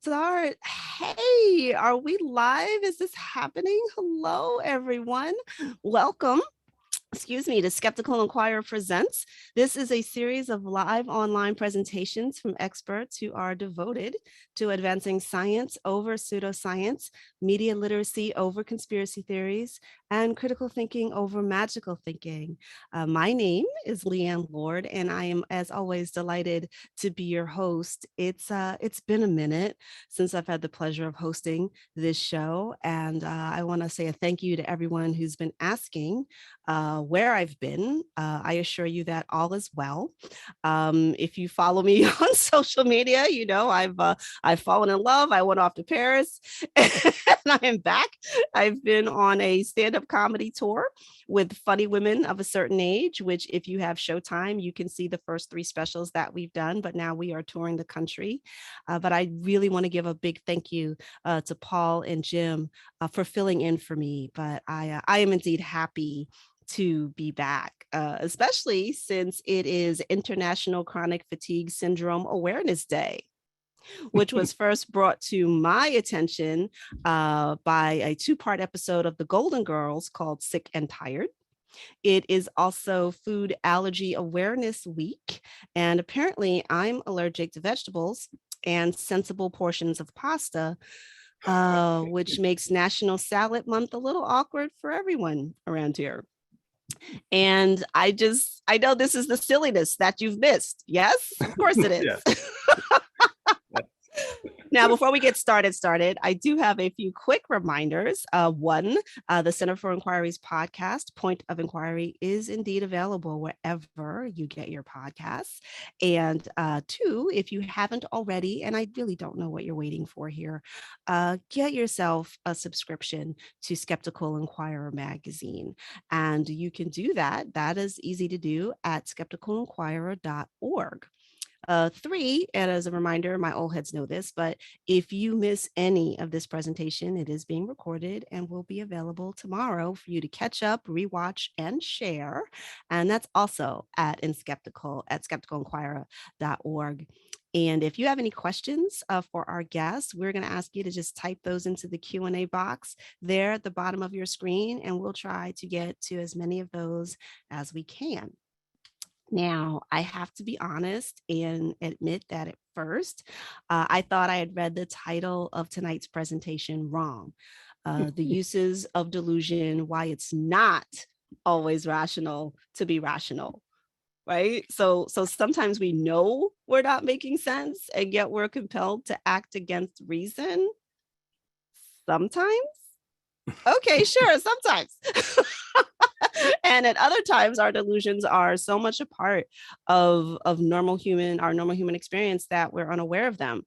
Start. Hey, are we live? Is this happening? Hello, everyone. Welcome. Excuse me, to Skeptical Inquirer Presents. This is a series of live online presentations from experts who are devoted to advancing science over pseudoscience, media literacy over conspiracy theories, and critical thinking over magical thinking. My name is Leanne Lord, and I am, as always, delighted to be your host. It's been a minute since I've had the pleasure of hosting this show, and I want to say a thank you to everyone who's been asking where I've been. I assure you that all is well. If you follow me on social media, you know I've fallen in love. I went off to Paris, and I am back. I've been on a stand-up comedy tour with funny women of a certain age. Which, if you have Showtime, you can see the first 3 specials that we've done. But now we are touring the country. But I really want to give a big thank you to Paul and Jim for filling in for me. But I am indeed happy to be back, especially since it is International Chronic Fatigue Syndrome Awareness Day, which was first brought to my attention by a 2-part episode of The Golden Girls called Sick and Tired. It is also Food Allergy Awareness Week, and apparently I'm allergic to vegetables and sensible portions of pasta, which makes National Salad Month a little awkward for everyone around here. And I know this is the silliness that you've missed. Yes, of course it is. Yeah. Now, before we get started, I do have a few quick reminders. One, the Center for Inquiry's podcast, Point of Inquiry, is indeed available wherever you get your podcasts. And 2, if you haven't already, and I really don't know what you're waiting for here, get yourself a subscription to Skeptical Inquirer magazine. And you can do that. That is easy to do at skepticalinquirer.org. 3, and as a reminder, my old heads know this, but if you miss any of this presentation, it is being recorded and will be available tomorrow for you to catch up, rewatch, and share. And that's also at skepticalinquirer.org. And if you have any questions for our guests, we're going to ask you to just type those into the Q&A box there at the bottom of your screen, and we'll try to get to as many of those as we can. Now, I have to be honest and admit that at first, I thought I had read the title of tonight's presentation wrong. The Uses of Delusion, Why It's Not Always Rational to Be Rational, right? So sometimes we know we're not making sense, and yet we're compelled to act against reason. Sometimes? Okay, sure, sometimes. And at other times, our delusions are so much a part of our normal human experience that we're unaware of them.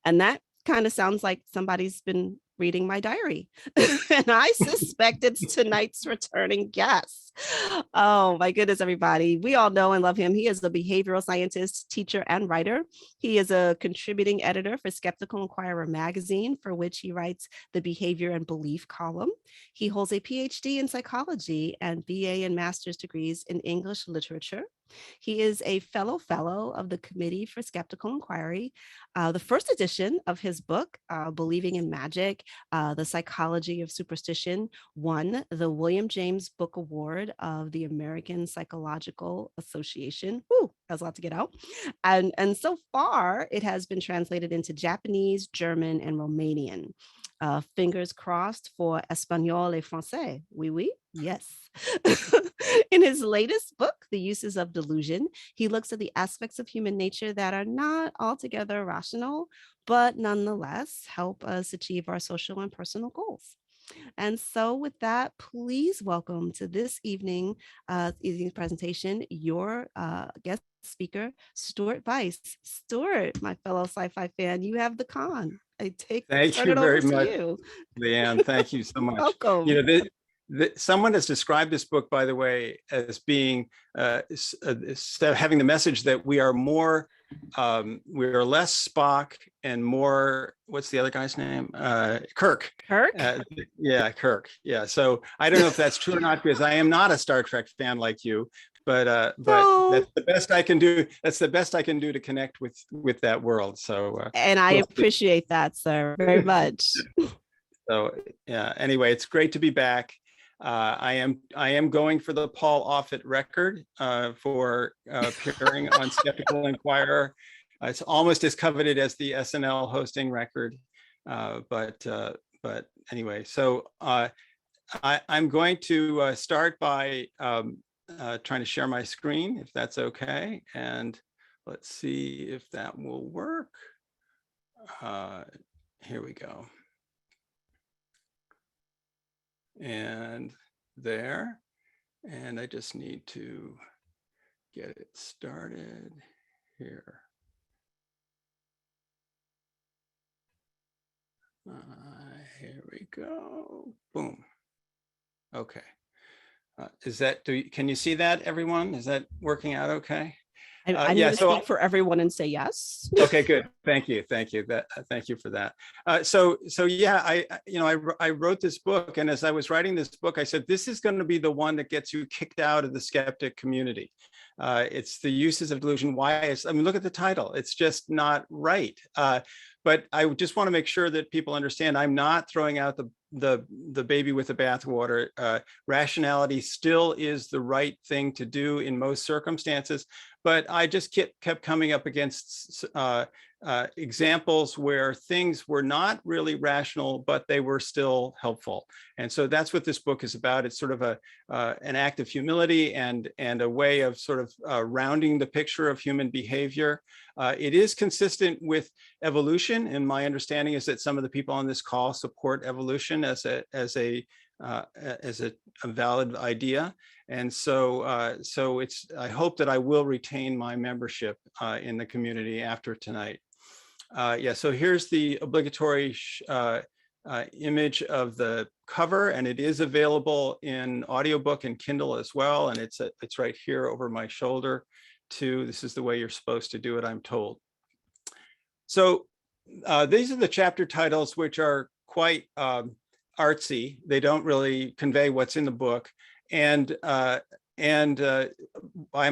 And that kind of sounds like somebody's been reading my diary. And I suspect it's tonight's returning guest. Oh my goodness, everybody. We all know and love him. He is a behavioral scientist, teacher, and writer. He is a contributing editor for Skeptical Inquirer magazine, for which he writes the Behavior and Belief column. He holds a PhD in psychology and BA and master's degrees in English literature. He is a fellow of the Committee for Skeptical Inquiry. The first edition of his book, Believing in Magic, The Psychology of Superstition, won the William James Book Award of the American Psychological Association. Whew, that's a lot to get out. And so far, it has been translated into Japanese, German, and Romanian. Fingers crossed for Espanol et Francais. Oui, oui. Yes. In his latest book, The Uses of Delusion, he looks at the aspects of human nature that are not altogether rational, but nonetheless help us achieve our social and personal goals. And so with that, please welcome to this evening's presentation, your guest speaker, Stuart Vyse. Stuart, my fellow sci-fi fan, you have the con. Thank you very much, Leanne. Thank you so much. Welcome. You know, someone has described this book, by the way, as being having the message that we are less Spock and more, what's the other guy's name? Kirk. Kirk? Yeah, Kirk. Yeah. So I don't know if that's true or not, because I am not a Star Trek fan like you, but So, that's the best I can do. That's the best I can do to connect with that world. So and I we'll see. appreciate that, sir, very much. So yeah. Anyway, it's great to be back. I am going for the Paul Offit record for appearing on Skeptical Inquirer. It's almost as coveted as the SNL hosting record, but anyway. So I'm going to start by trying to share my screen, if that's okay, and let's see if that will work. Here we go. And there, and I just need to get it started here. Here we go. Boom. Okay. Is that, can you see that, everyone? Is that working out okay? I need Yeah, to so speak for everyone and say yes. okay, good. Thank you. Thank you. Thank you for that. So yeah, I wrote this book, and as I was writing this book, I said, this is going to be the one that gets you kicked out of the skeptic community. It's the uses of delusion. Why? I mean, look at the title. It's just not right. But I just want to make sure that people understand I'm not throwing out the baby with the bathwater. Rationality still is the right thing to do in most circumstances, but I just kept coming up against examples where things were not really rational, but they were still helpful. And so that's what this book is about. It's sort of an act of humility and a way of sort of rounding the picture of human behavior. It is consistent with evolution, and my understanding is that some of the people on this call support evolution as a valid idea. And so it's, I hope that I will retain my membership in the community after tonight. Yeah, so here's the obligatory image of the cover, and it is available in audiobook and Kindle as well. And it's right here over my shoulder too. This is the way you're supposed to do it, I'm told. So these are the chapter titles, which are quite artsy. They don't really convey what's in the book. And I'm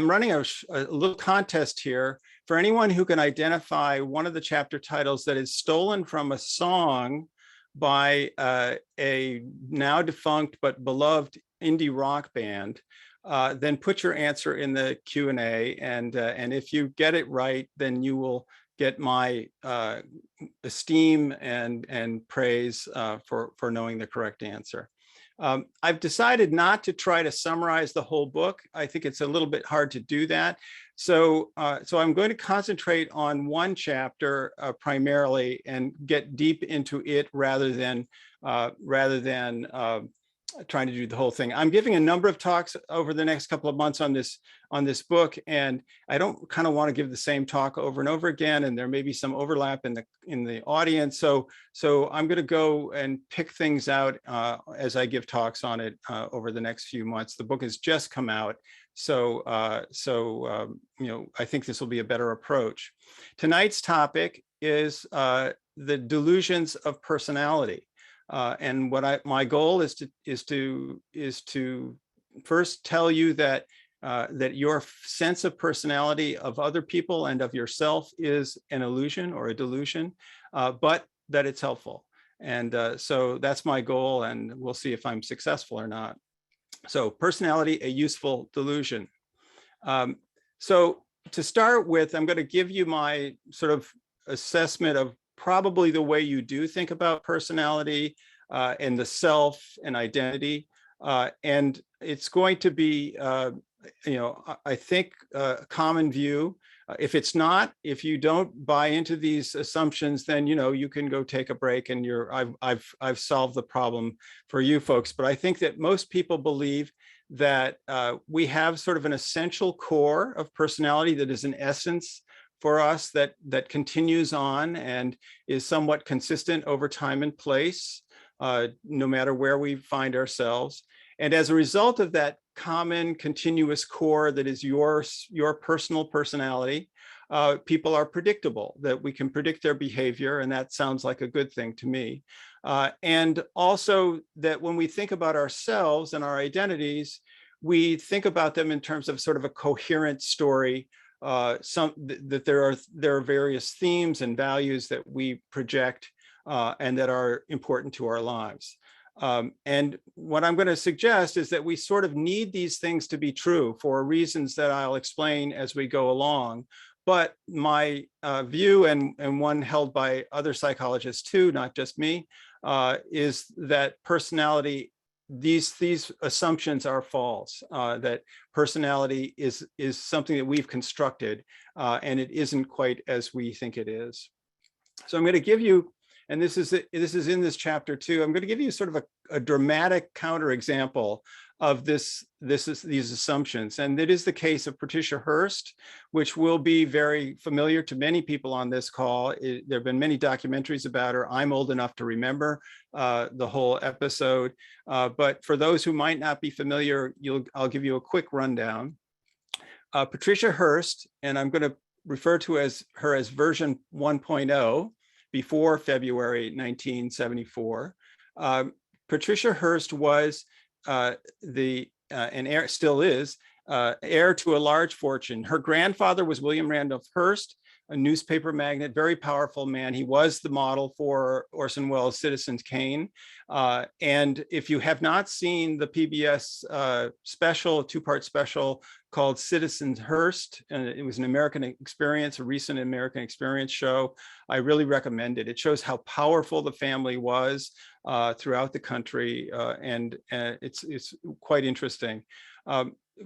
running a little contest here for anyone who can identify one of the chapter titles that is stolen from a song by a now defunct but beloved indie rock band. Then put your answer in the Q&A, and if you get it right, then you will get my esteem and praise for knowing the correct answer. I've decided not to try to summarize the whole book. I think it's a little bit hard to do that. So I'm going to concentrate on one chapter primarily and get deep into it rather than trying to do the whole thing. I'm giving a number of talks over the next couple of months on this book, and I don't kind of want to give the same talk over and over again, and there may be some overlap in the audience. So I'm going to go and pick things out as I give talks on it over the next few months. The book has just come out, so I think this will be a better approach. Tonight's topic is the delusions of personality. And what my goal is to first tell you that your sense of personality of other people and of yourself is an illusion or a delusion, but that it's helpful. And so that's my goal, and we'll see if I'm successful or not. So personality, a useful delusion. So to start with, I'm going to give you my sort of assessment of probably the way you do think about personality and the self and identity. And it's going to be, I think a common view. If you don't buy into these assumptions, then, you can go take a break and I've solved the problem for you folks. But I think that most people believe that we have sort of an essential core of personality that is an essence for us that continues on and is somewhat consistent over time and place, no matter where we find ourselves. And as a result of that common continuous core that is your personal personality, people are predictable, that we can predict their behavior, and that sounds like a good thing to me. And also that when we think about ourselves and our identities, we think about them in terms of sort of a coherent story, that there are various themes and values that we project and that are important to our lives. And what I'm going to suggest is that we sort of need these things to be true for reasons that I'll explain as we go along. But my view, and one held by other psychologists too, not just me, is that personality, these assumptions are false, that personality is something that we've constructed, and it isn't quite as we think it is. So I'm going to give you, and this is in this chapter too, I'm going to give you sort of a dramatic counterexample of these assumptions. And it is the case of Patricia Hearst, which will be very familiar to many people on this call. There have been many documentaries about her. I'm old enough to remember the whole episode. But for those who might not be familiar, I'll give you a quick rundown. Patricia Hearst, and I'm going to refer to her as version 1.0, before February 1974. Patricia Hearst was still is, heir to a large fortune. Her grandfather was William Randolph Hearst, a newspaper magnate, very powerful man. He was the model for Orson Welles' Citizen Kane. And if you have not seen the PBS special, two-part special called Citizen Hearst, and it was an American Experience, a recent American Experience show, I really recommend it. It shows how powerful the family was throughout the country, and it's quite interesting.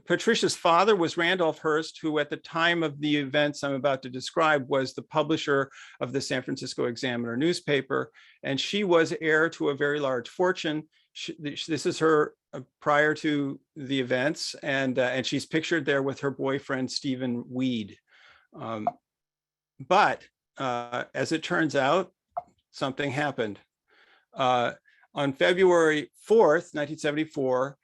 Patricia's father was Randolph Hearst, who at the time of the events I'm about to describe was the publisher of the San Francisco Examiner newspaper, and she was heir to a very large fortune. This is her prior to the events, and she's pictured there with her boyfriend, Stephen Weed. But as it turns out, something happened. On February 4th, 1974,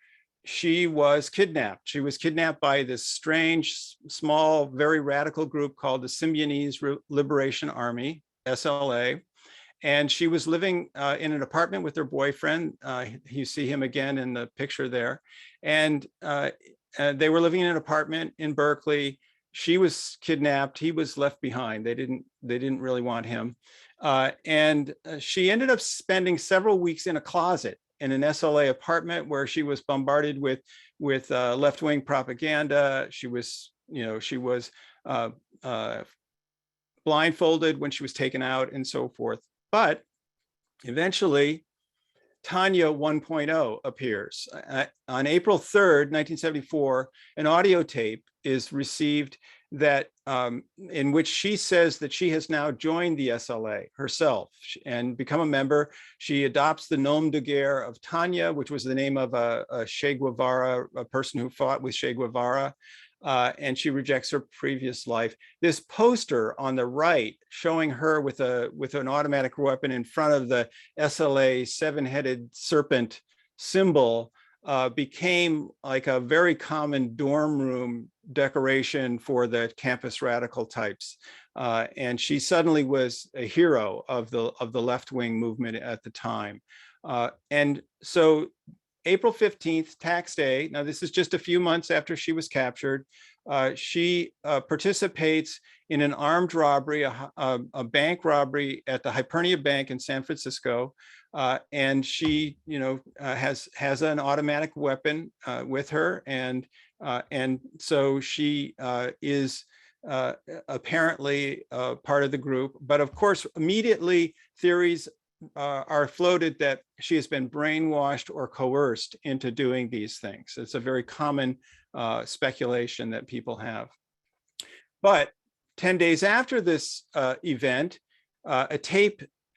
she was kidnapped. She was kidnapped by this strange, small, very radical group called the Symbionese Liberation Army, SLA. And she was living in an apartment with her boyfriend. You see him again in the picture there. And they were living in an apartment in Berkeley. She was kidnapped. He was left behind. They didn't really want him. And she ended up spending several weeks in a closet in an SLA apartment where she was bombarded with left-wing propaganda. She was blindfolded when she was taken out and so forth. But eventually, Tanya 1.0 appears. On April 3rd, 1974, an audio tape is received that in which she says that she has now joined the SLA herself and become a member. She adopts the nom de guerre of Tanya, which was the name of a Che Guevara, a person who fought with Che Guevara. And she rejects her previous life. This poster on the right showing her with an automatic weapon in front of the SLA seven-headed serpent symbol became like a very common dorm room decoration for the campus radical types. And she suddenly was a hero of the left-wing movement at the time. And so April 15th, tax day. Now, this is just a few months after she was captured. She participates in an armed robbery, a bank robbery at the Hypernia Bank in San Francisco. And she, has an automatic weapon with her. And so she is apparently part of the group. But of course, immediately theories are floated that she has been brainwashed or coerced into doing these things. It's a very common speculation that people have. But 10 days after this event,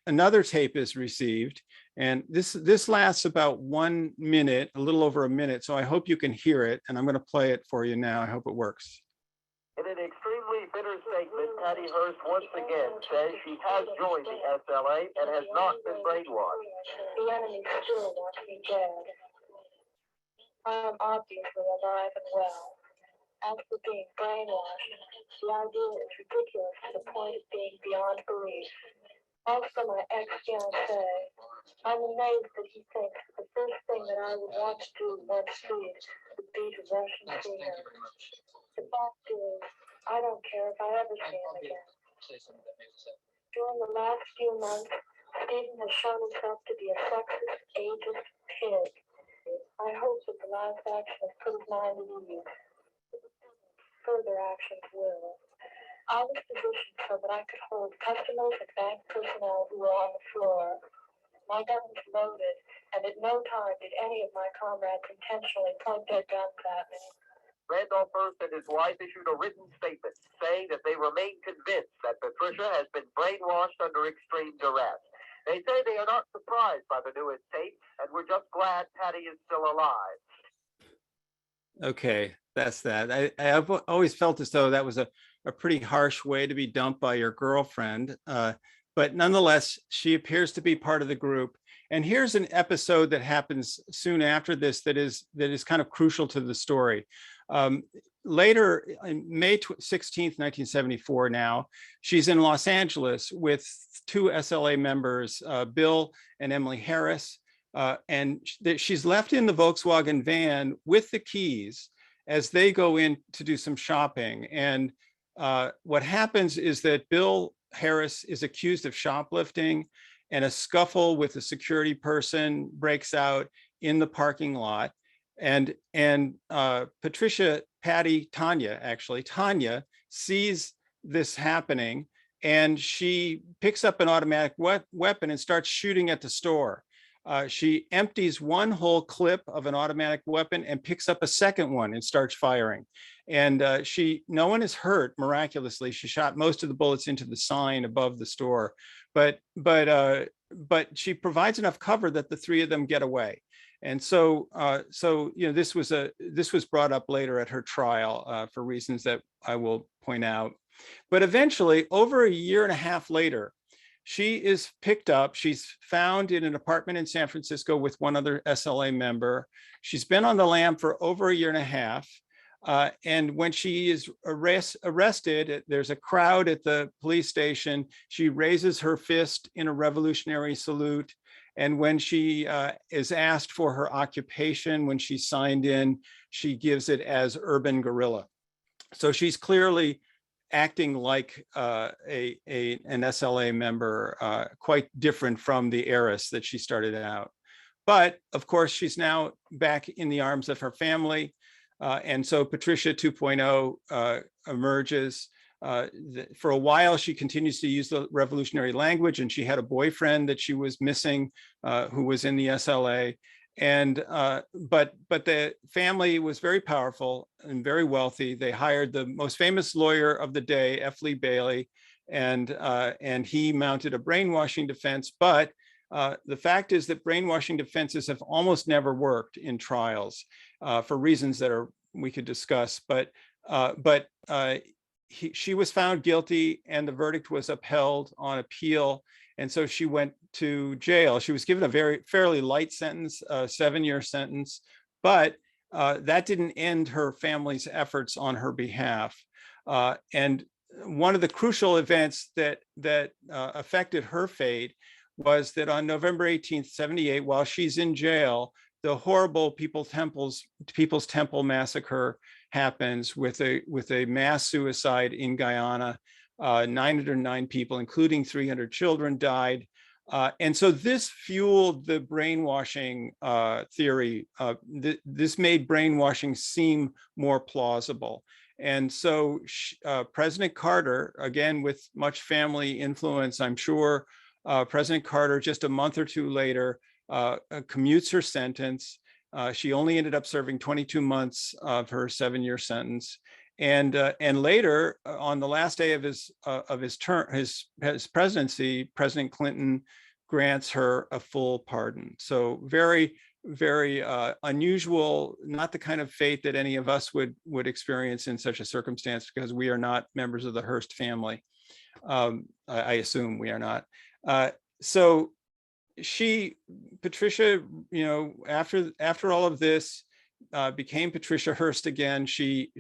another tape is received. And this lasts about 1 minute, a little over a minute. So I hope you can hear it. And I'm going to play it for you now. I hope it works. In an extremely bitter statement, Patty Hearst once again says she has joined the SLA and has not been brainwashed. The enemy still want to be dead. I am obviously alive and well. As for being brainwashed, the idea is ridiculous to the point of being beyond belief. As for my ex-fiancé, I'm amazed that he thinks the first thing that I would want to do once freed would be to rush and see her. The fact is, I don't care if I ever see him again. During the last few months, Stephen has shown himself to be a sexist, ageist pig. I hope that the last action has put his mind at ease. Further actions will. I was positioned so that I could hold customers and bank personnel who were on the floor. My gun was loaded, and at no time did any of my comrades intentionally point their guns at me. Randolph Hearst and his wife issued a written statement saying that they remain convinced that Patricia has been brainwashed under extreme duress. They say they are not surprised by the newest tape, and we're just glad Patty is still alive. Okay, that's that. I've always felt as though that was a pretty harsh way to be dumped by your girlfriend. But nonetheless, she appears to be part of the group. And here's an episode that happens soon after this that is kind of crucial to the story. Later, on May 16th, 1974 now, she's in Los Angeles with two SLA members, Bill and Emily Harris. And she's left in the Volkswagen van with the keys as they go in to do some shopping. And what happens is that Bill Harris is accused of shoplifting, and a scuffle with a security person breaks out in the parking lot. And Patricia, Tanya sees this happening, and she picks up an automatic weapon and starts shooting at the store. She empties one whole clip of an automatic weapon and picks up a second one and starts firing. And no one is hurt miraculously. She shot most of the bullets into the sign above the store, but she provides enough cover that the three of them get away. And so this was brought up later at her trial for reasons that I will point out. But eventually, over a year and a half later, she is picked up. She's found in an apartment in San Francisco with one other SLA member. She's been on the lam for over a year and a half. And when she is arrested, there's a crowd at the police station. She raises her fist in a revolutionary salute. And when she is asked for her occupation, when she signed in, she gives it as urban guerrilla. So she's clearly acting like an SLA member, quite different from the heiress that she started out. But of course, she's now back in the arms of her family. And so Patricia 2.0 emerges. For a while, she continues to use the revolutionary language, and she had a boyfriend that she was missing who was in the SLA. And but the family was very powerful and very wealthy. They hired the most famous lawyer of the day, F. Lee Bailey, and he mounted a brainwashing defense. But the fact is that brainwashing defenses have almost never worked in trials for reasons that we could discuss. But she was found guilty, and the verdict was upheld on appeal. And so she went to jail. She was given a fairly light sentence, a 7-year sentence, but that didn't end her family's efforts on her behalf. And one of the crucial events that affected her fate was that on November 18th, 78, while she's in jail, the horrible People's Temple massacre happens with a mass suicide in Guyana. 909 people, including 300 children, died. And so this fueled the brainwashing theory. This made brainwashing seem more plausible. And so President Carter, again, with much family influence, I'm sure, President Carter, just a month or two later, commutes her sentence. She only ended up serving 22 months of her 7-year sentence. And later, on the last day of his term, his presidency, President Clinton grants her a full pardon. So very, very unusual, not the kind of fate that any of us would experience in such a circumstance, because we are not members of the Hearst family. I assume we are not. So Patricia, after all of this, became Patricia Hearst again. She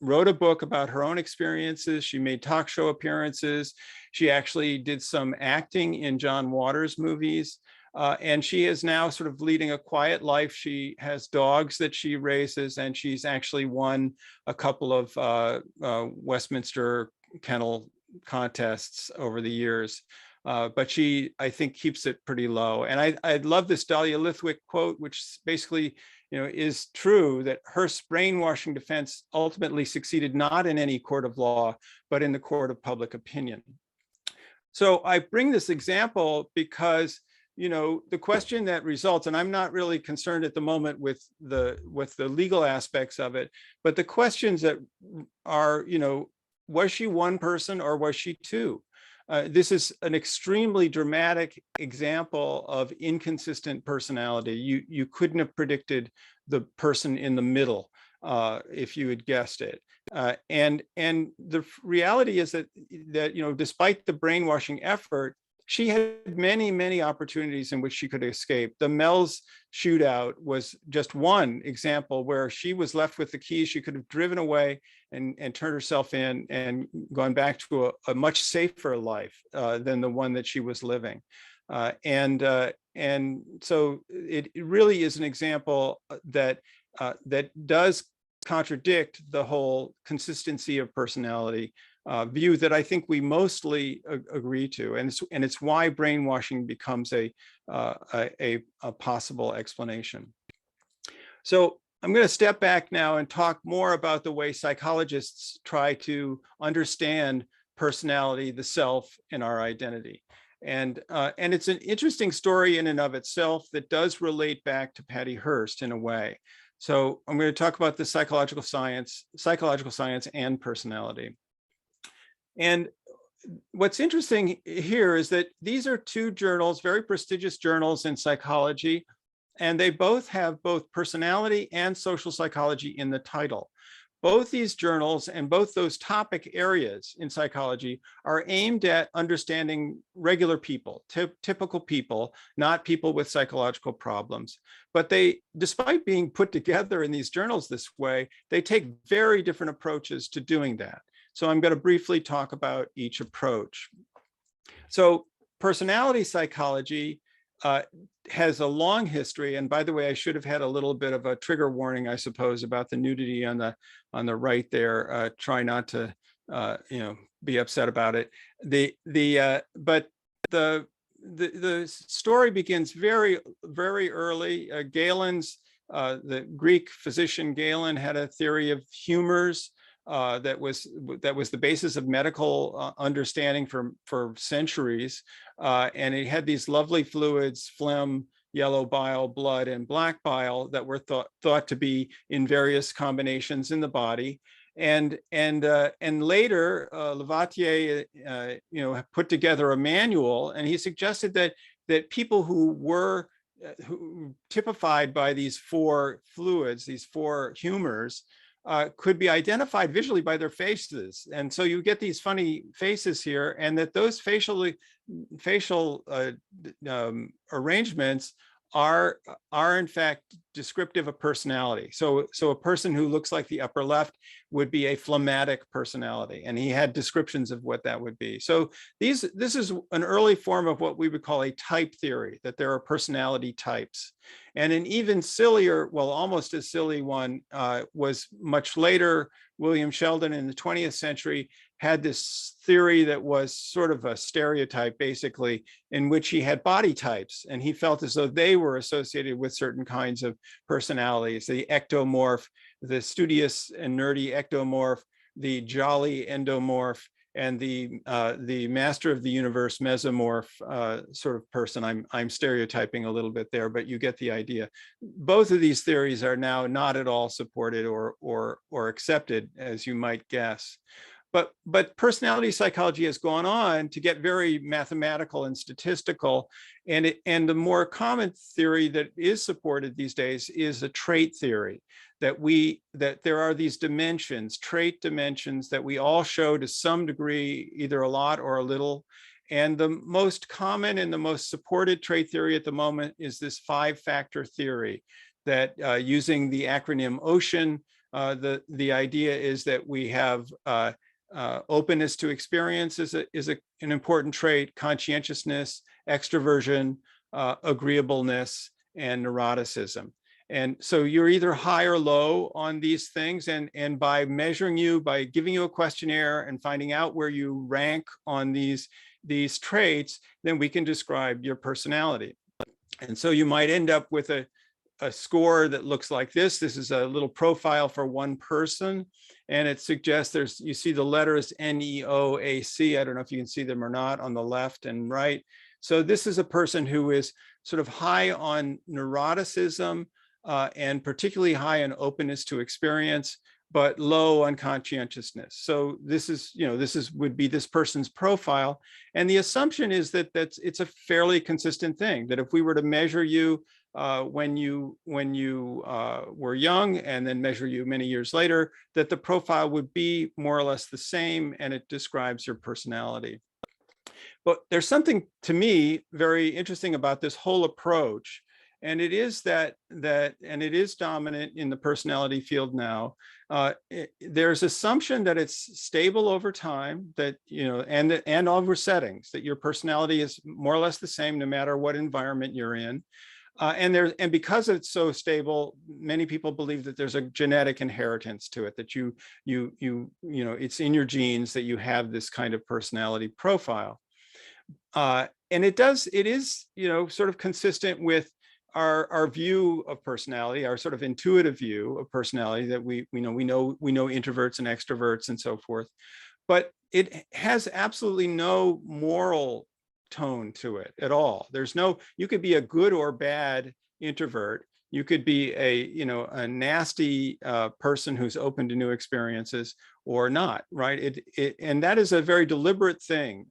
wrote a book about her own experiences. She made talk show appearances. She actually did some acting in John Waters movies. And she is now sort of leading a quiet life. She has dogs that she raises, and she's actually won a couple of Westminster kennel contests over the years. But she, I think, keeps it pretty low. And I love this Dahlia Lithwick quote, which basically, is true, that Hearst's brainwashing defense ultimately succeeded not in any court of law, but in the court of public opinion. So I bring this example because, the question that results, and I'm not really concerned at the moment with the legal aspects of it, but the questions that are, was she one person or was she two? This is an extremely dramatic example of inconsistent personality. You couldn't have predicted the person in the middle if you had guessed it. And the reality is that despite the brainwashing effort, she had many, many opportunities in which she could escape. The Mel's shootout was just one example where she was left with the keys. She could have driven away and turned herself in and gone back to a much safer life than the one that she was living. And so it really is an example that does contradict the whole consistency of personality view that I think we mostly agree to, and it's why brainwashing becomes a possible explanation. So I'm going to step back now and talk more about the way psychologists try to understand personality, the self, and our identity. And it's an interesting story in and of itself that does relate back to Patty Hearst in a way. So I'm going to talk about the psychological science and personality. And what's interesting here is that these are two journals, very prestigious journals in psychology, and they both have both personality and social psychology in the title. Both these journals and both those topic areas in psychology are aimed at understanding regular people, typical people, not people with psychological problems. But they, despite being put together in these journals this way, they take very different approaches to doing that. So I'm going to briefly talk about each approach. So personality psychology has a long history. And by the way, I should have had a little bit of a trigger warning, I suppose, about the nudity on the right there. Try not to be upset about it. But the story begins very, very early. Galen's the Greek physician Galen had a theory of humors. That was the basis of medical understanding for centuries, and it had these lovely fluids: phlegm, yellow bile, blood, and black bile that were thought to be in various combinations in the body. And later, Lavoisier, put together a manual, and he suggested that people who were typified by these four fluids, these four humors, could be identified visually by their faces. And so you get these funny faces here, and that those facial arrangements are in fact descriptive of personality. So a person who looks like the upper left would be a phlegmatic personality, and he had descriptions of what that would be. So this is an early form of what we would call a type theory, that there are personality types. And an even sillier, well, almost as silly one was much later. William Sheldon in the 20th century had this theory that was sort of a stereotype, basically, in which he had body types, and he felt as though they were associated with certain kinds of personalities: the ectomorph, the studious and nerdy ectomorph, the jolly endomorph, and the master of the universe mesomorph sort of person. I'm stereotyping a little bit there, but you get the idea. Both of these theories are now not at all supported or accepted, as you might guess. But personality psychology has gone on to get very mathematical and statistical, and the more common theory that is supported these days is a trait theory, that there are these dimensions, trait dimensions, that we all show to some degree, either a lot or a little. And the most common and the most supported trait theory at the moment is this 5-factor theory, that using the acronym OCEAN, the idea is that we have openness to experience is an important trait, conscientiousness, extroversion, agreeableness, and neuroticism. And so you're either high or low on these things. And by measuring you, by giving you a questionnaire and finding out where you rank on these traits, then we can describe your personality. And so you might end up with a score that looks like this. This is a little profile for one person. And it suggests you see the letters NEOAC. I don't know if you can see them or not on the left and right. So this is a person who is sort of high on neuroticism and particularly high on openness to experience, but low on conscientiousness. So this is, would be this person's profile. And the assumption is that it's a fairly consistent thing, that if we were to measure you when you were young and then measure you many years later, that the profile would be more or less the same, and it describes your personality. But there's something to me very interesting about this whole approach, and it is that and it is dominant in the personality field now. There's assumption that it's stable over time, that and over settings, that your personality is more or less the same no matter what environment you're in. And because it's so stable, many people believe that there's a genetic inheritance to it, that it's in your genes that you have this kind of personality profile. And it is, sort of consistent with our view of personality, our sort of intuitive view of personality, that we know introverts and extroverts and so forth. But it has absolutely no moral tone to it at all. You could be a good or bad introvert. You could be a nasty person who's open to new experiences or not, right? And that is a very deliberate thing.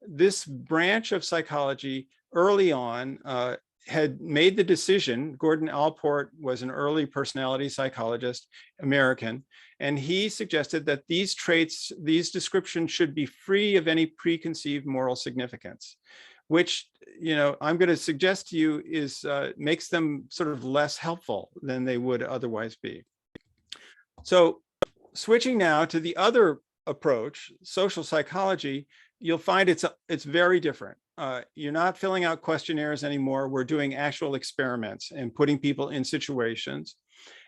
This branch of psychology early on had made the decision. Gordon Allport was an early personality psychologist, American, and he suggested that these traits, these descriptions, should be free of any preconceived moral significance, which, I'm going to suggest to you makes them sort of less helpful than they would otherwise be. So switching now to the other approach, social psychology, you'll find it's very different. You're not filling out questionnaires anymore. We're doing actual experiments and putting people in situations.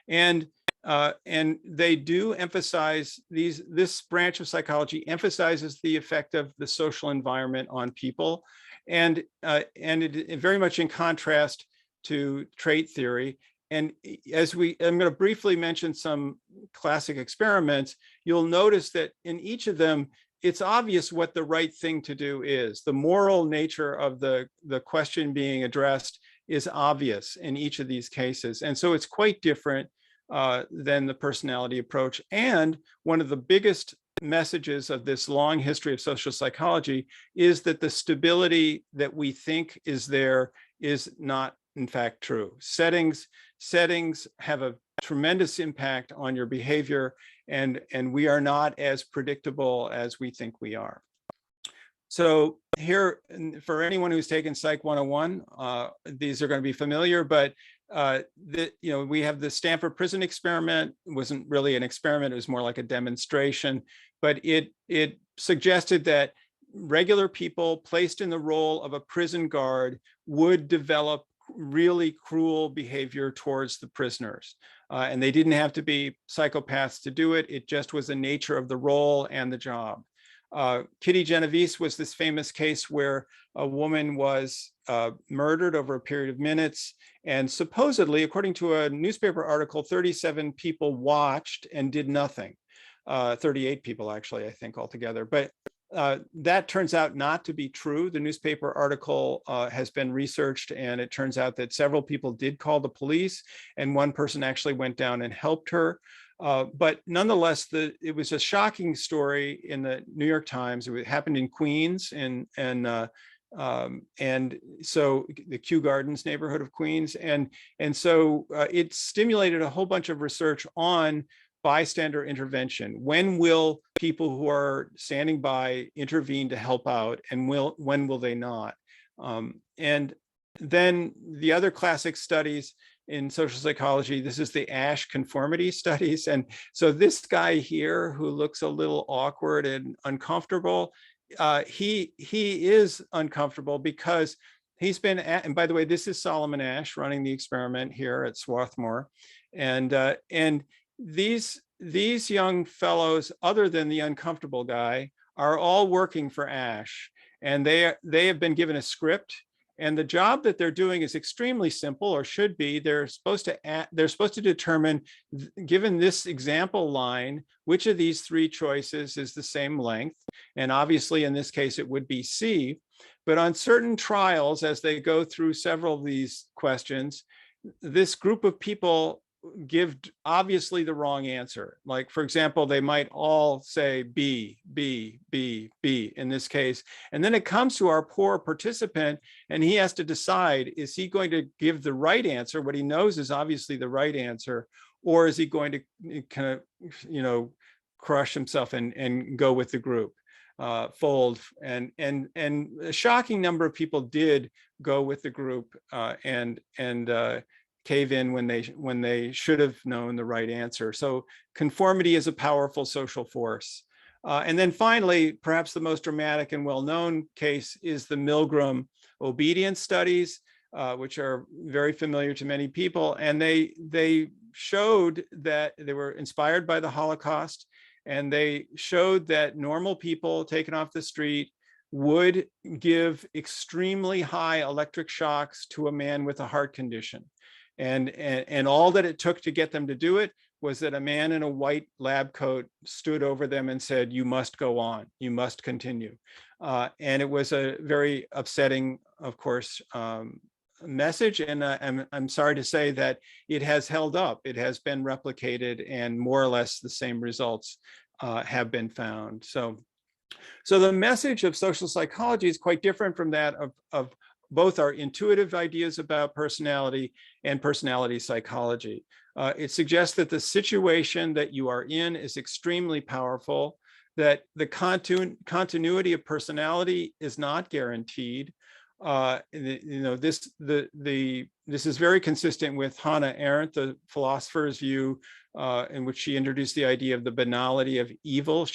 And they do emphasize this branch of psychology emphasizes the effect of the social environment on people. And it very much in contrast to trait theory. And I'm going to briefly mention some classic experiments. You'll notice that in each of them, it's obvious what the right thing to do is. The moral nature of the question being addressed is obvious in each of these cases. And so it's quite different than the personality approach. And one of the biggest messages of this long history of social psychology is that the stability that we think is there is not, in fact, true. Settings have a tremendous impact on your behavior, and we are not as predictable as we think we are. So here, for anyone who's taken Psych 101, these are going to be familiar, but we have the Stanford Prison Experiment. It wasn't really an experiment, it was more like a demonstration, but it suggested that regular people placed in the role of a prison guard would develop really cruel behavior towards the prisoners. And they didn't have to be psychopaths to do it. It just was the nature of the role and the job. Kitty Genovese was this famous case where a woman was murdered over a period of minutes. And supposedly, according to a newspaper article, 37 people watched and did nothing. 38 people, actually, I think, altogether. But that turns out not to be true. The newspaper article has been researched, and it turns out that several people did call the police, and one person actually went down and helped her. But nonetheless, it was a shocking story in the New York Times. It happened in Queens, and so the Kew Gardens neighborhood of Queens, and so it stimulated a whole bunch of research on bystander intervention. When will people who are standing by intervene to help out, and when will they not? And then the other classic studies in social psychology, this is the Asch conformity studies. And so this guy here, who looks a little awkward and uncomfortable, he is uncomfortable because he's been at, and by the way, this is Solomon Ash running the experiment here at Swarthmore. And these young fellows, other than the uncomfortable guy, are all working for Ash. And they have been given a script. And the job that they're doing is extremely simple, or should be. They're supposed to determine, given this example line, which of these three choices is the same length. And obviously, in this case, it would be C. But on certain trials, as they go through several of these questions, this group of people give obviously the wrong answer. Like, for example, they might all say B, B, B, B in this case. And then it comes to our poor participant, and he has to decide, is he going to give the right answer, what he knows is obviously the right answer, or is he going to kind of, crush himself and go with the group, fold? And a shocking number of people did go with the group and cave in when they should have known the right answer. So conformity is a powerful social force. And then finally, perhaps the most dramatic and well-known case is the Milgram obedience studies, which are very familiar to many people. And they showed that they were inspired by the Holocaust, and they showed that normal people taken off the street would give extremely high electric shocks to a man with a heart condition. And all that it took to get them to do it was that a man in a white lab coat stood over them and said, "You must go on, you must continue." And it was a very upsetting, of course, message. And I'm sorry to say that it has held up. It has been replicated, and more or less the same results have been found. So the message of social psychology is quite different from that of both our intuitive ideas about personality and personality psychology. It suggests that the situation that you are in is extremely powerful, that the continuity of personality is not guaranteed. This is very consistent with Hannah Arendt, the philosopher's view, in which she introduced the idea of the banality of evil.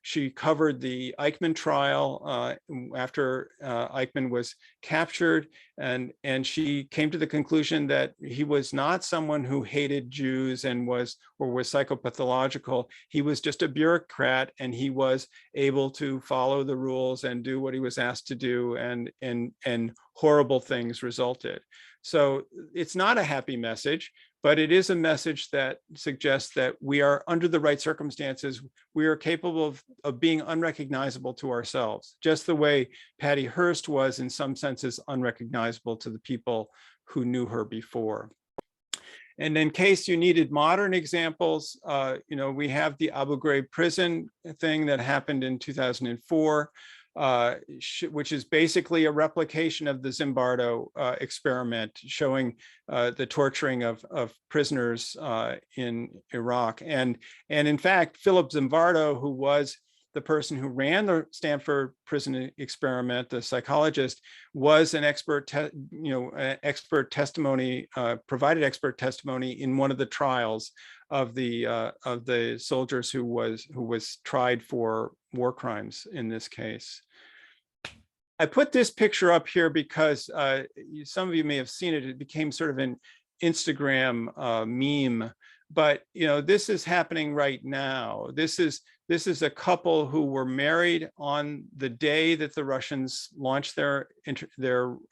She covered the Eichmann trial after Eichmann was captured, and she came to the conclusion that he was not someone who hated Jews and was psychopathological. He was just a bureaucrat, and he was able to follow the rules and do what he was asked to do, and horrible things resulted. So it's not a happy message, but it is a message that suggests that we are, under the right circumstances, we are capable of being unrecognizable to ourselves, just the way Patty Hearst was, in some senses, unrecognizable to the people who knew her before. And in case you needed modern examples, we have the Abu Ghraib prison thing that happened in 2004. Which is basically a replication of the Zimbardo experiment, showing the torturing of prisoners in Iraq. And in fact, Philip Zimbardo, who was the person who ran the Stanford prison experiment, the psychologist, was an expert, testimony, provided expert testimony in one of the trials of the soldiers who was tried for war crimes in this case. I put this picture up here because some of you may have seen it. It became sort of an Instagram meme, but this is happening right now. This is a couple who were married on the day that the Russians launched their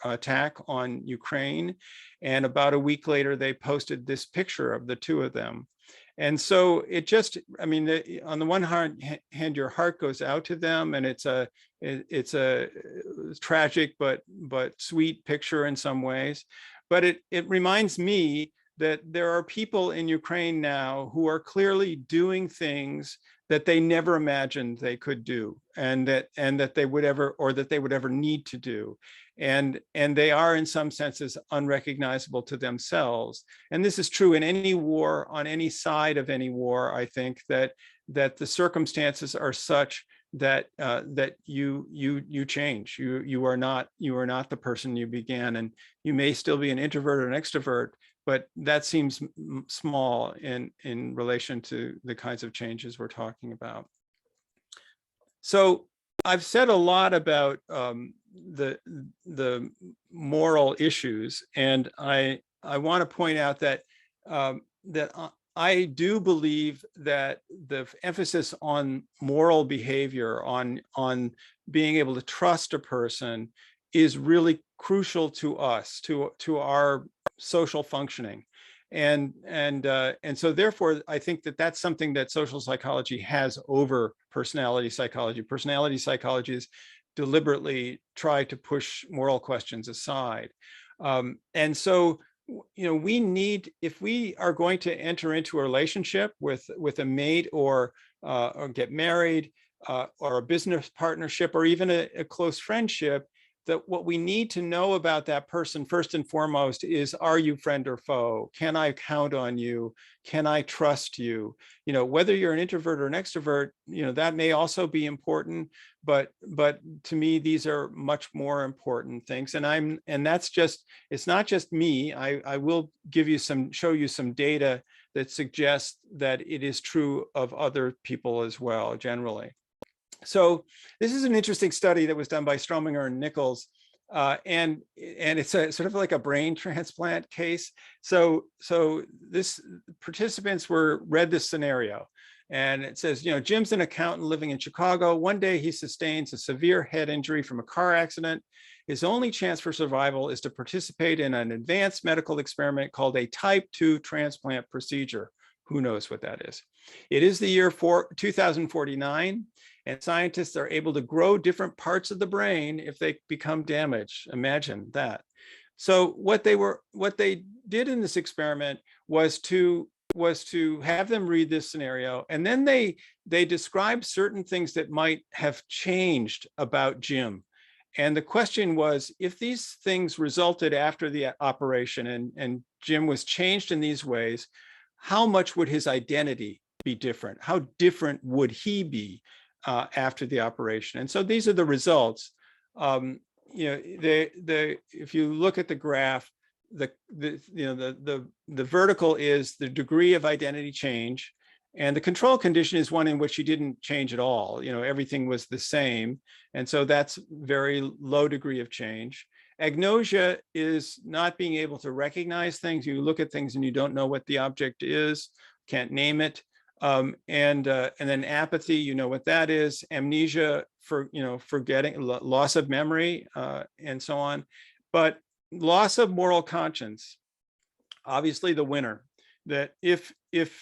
attack on Ukraine, and about a week later they posted this picture of the two of them. And so it just, on the one hand, your heart goes out to them, and it's a tragic but sweet picture in some ways. But it reminds me that there are people in Ukraine now who are clearly doing things that they never imagined they could do, and that they would ever need to do. And they are, in some senses, unrecognizable to themselves. And this is true in any war, on any side of any war. I think that the circumstances are such that you change. You are not the person you began, and you may still be an introvert or an extrovert, but that seems small in relation to the kinds of changes we're talking about. So I've said a lot about the moral issues. And I want to point out that I do believe that the emphasis on moral behavior, on being able to trust a person, is really crucial to us, to our social functioning. And so therefore, I think that that's something that social psychology has over personality psychology. Personality psychologists deliberately try to push moral questions aside. And so, we need, if we are going to enter into a relationship with a mate, or get married, or a business partnership, or even a close friendship, that what we need to know about that person first and foremost is, are you friend or foe? Can I count on you? Can I trust you? Whether you're an introvert or an extrovert, that may also be important, but to me, these are much more important things. And that's just, it's not just me. I will show you some data that suggests that it is true of other people as well, generally. So this is an interesting study that was done by Strominger and Nichols, and it's a sort of like a brain transplant case. So this participants read this scenario, and it says, Jim's an accountant living in Chicago. One day he sustains a severe head injury from a car accident. His only chance for survival is to participate in an advanced medical experiment called a type 2 transplant procedure. Who knows what that is? It is the year 2049. And scientists are able to grow different parts of the brain if they become damaged. Imagine that. So what they did in this experiment was to have them read this scenario, and then they described certain things that might have changed about Jim. And the question was, if these things resulted after the operation, and Jim was changed in these ways, how much would his identity be different? How different would he be after the operation? And so these are the results. If you look at the graph, the vertical is the degree of identity change, and the control condition is one in which you didn't change at all. Everything was the same, and so that's very low degree of change. Agnosia is not being able to recognize things. You look at things and you don't know what the object is, can't name it. And then apathy, you know what that is. Amnesia, forgetting, loss of memory, and so on. But loss of moral conscience, obviously the winner. That if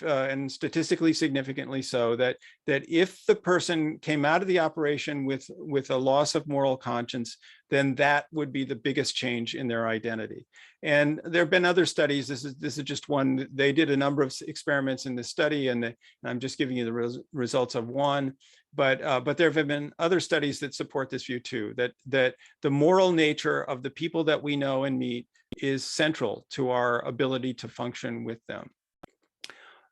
and statistically significantly so, that if the person came out of the operation with a loss of moral conscience, then that would be the biggest change in their identity. And there have been other studies. This is just one. They did a number of experiments in this study, and I'm just giving you the results of one. But there have been other studies that support this view too. That the moral nature of the people that we know and meet is central to our ability to function with them.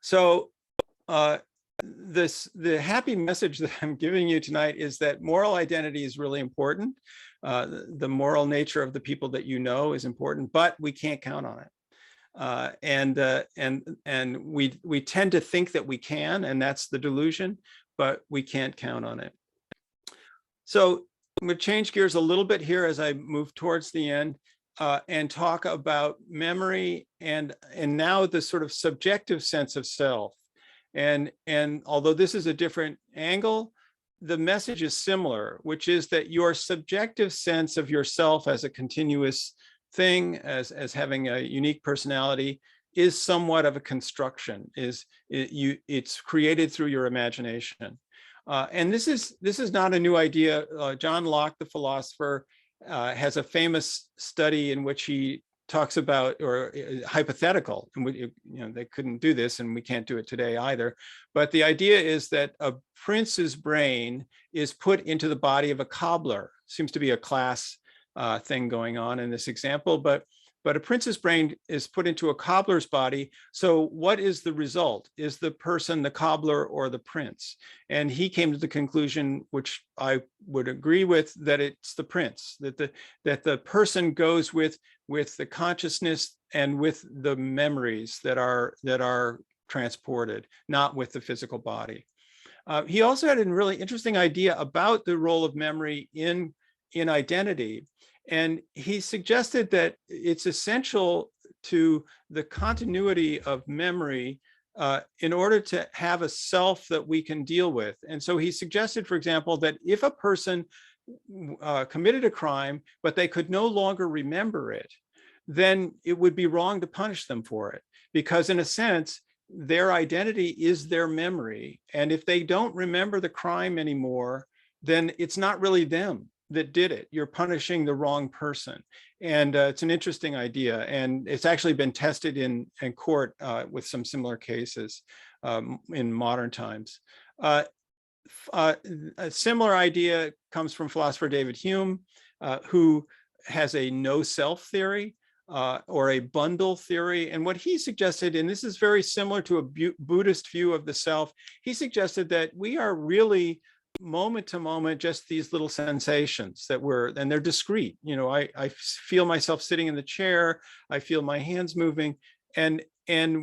So the happy message that I'm giving you tonight is that moral identity is really important. The moral nature of the people that you know is important, but we can't count on it. And we tend to think that we can, and that's the delusion, but we can't count on it. So I'm going to change gears a little bit here as I move towards the end, and talk about memory and now the sort of subjective sense of self. And although this is a different angle, the message is similar, which is that your subjective sense of yourself as a continuous thing, as having a unique personality, is somewhat of a construction. It's created through your imagination. And this is not a new idea. John Locke, the philosopher, has a famous study in which he talks about, or hypothetical, and they couldn't do this, and we can't do it today either. But the idea is that a prince's brain is put into the body of a cobbler. Seems to be a class thing going on in this example, but a prince's brain is put into a cobbler's body. So what is the result? Is the person the cobbler or the prince? And he came to the conclusion, which I would agree with, that it's the prince, that the person goes with the consciousness and with the memories that are transported, not with the physical body. He also had a really interesting idea about the role of memory in identity. And he suggested that it's essential to the continuity of memory in order to have a self that we can deal with. And so he suggested, for example, that if a person committed a crime, but they could no longer remember it, then it would be wrong to punish them for it. Because in a sense, their identity is their memory. And if they don't remember the crime anymore, then it's not really them that did it. You're punishing the wrong person. And it's an interesting idea. And it's actually been tested in court with some similar cases in modern times. A similar idea comes from philosopher David Hume, who has a no self theory or a bundle theory. And what he suggested, and this is very similar to a Buddhist view of the self, he suggested that we are really moment to moment, just these little sensations that and they're discrete. You know, I feel myself sitting in the chair, I feel my hands moving. And